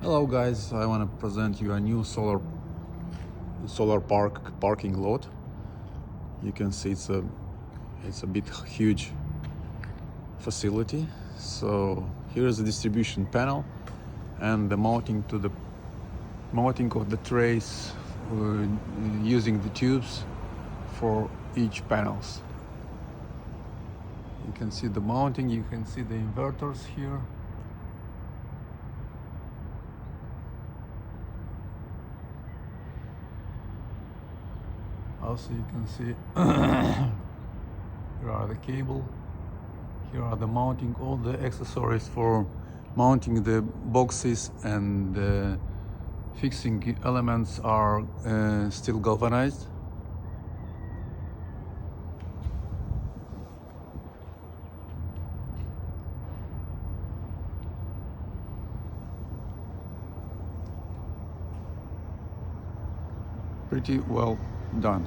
Hello guys, I want to present you a new solar parking lot. You can see it's a bit huge facility. So here is the distribution panel and the mounting of the trays using the tubes for each panels. You can see the mounting, you can see the inverters here. Also you can see here are the cable, here are the mounting, all the accessories for mounting the boxes, and the fixing elements are still galvanized. Pretty well done.